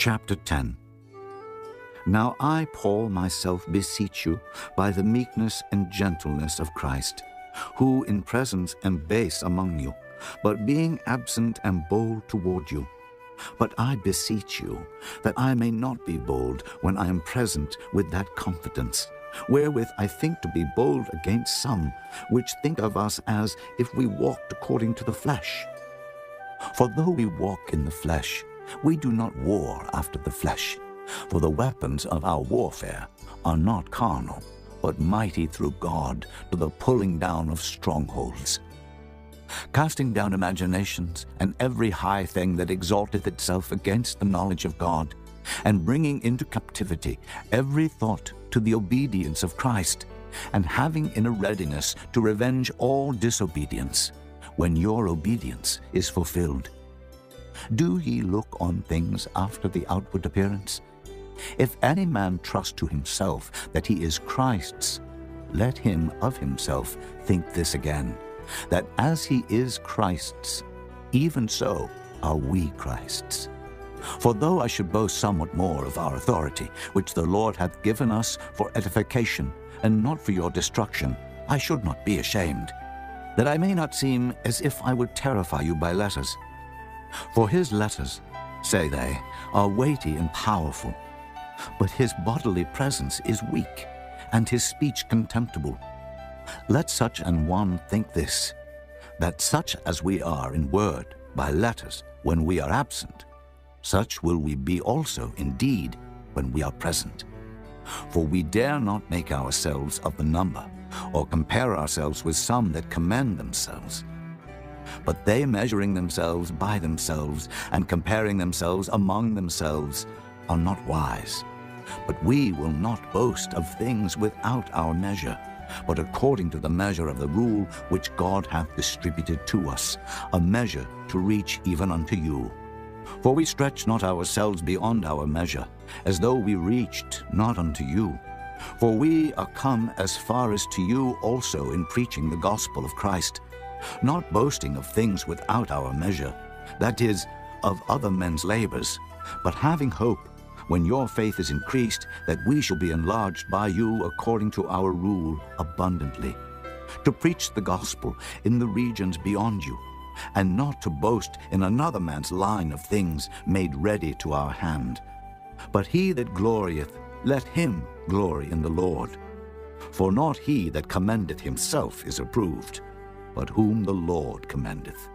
Chapter 10. Now I, Paul, myself beseech you by the meekness and gentleness of Christ, who in presence am base among you, but being absent am bold toward you. But I beseech you that I may not be bold when I am present with that confidence, wherewith I think to be bold against some, which think of us as if we walked according to the flesh. For though we walk in the flesh, we do not war after the flesh. For the weapons of our warfare are not carnal, but mighty through God to the pulling down of strongholds, casting down imaginations and every high thing that exalteth itself against the knowledge of God, and bringing into captivity every thought to the obedience of Christ, and having in a readiness to revenge all disobedience, when your obedience is fulfilled. Do ye look on things after the outward appearance? If any man trust to himself that he is Christ's, let him of himself think this again, that as he is Christ's, even so are we Christ's. For though I should boast somewhat more of our authority, which the Lord hath given us for edification, and not for your destruction, I should not be ashamed, that I may not seem as if I would terrify you by letters. For his letters, say they, are weighty and powerful, but his bodily presence is weak, and his speech contemptible. Let such an one think this, that such as we are in word by letters when we are absent, such will we be also in deed when we are present. For we dare not make ourselves of the number, or compare ourselves with some that commend themselves. But they measuring themselves by themselves, and comparing themselves among themselves, are not wise. But we will not boast of things without our measure, but according to the measure of the rule which God hath distributed to us, a measure to reach even unto you. For we stretch not ourselves beyond our measure, as though we reached not unto you. For we are come as far as to you also in preaching the gospel of Christ, not boasting of things without our measure, that is, of other men's labors, but having hope, when your faith is increased, that we shall be enlarged by you according to our rule abundantly, to preach the gospel in the regions beyond you, and not to boast in another man's line of things made ready to our hand. But he that glorieth, let him glory in the Lord. For not he that commendeth himself is approved, but whom the Lord commendeth.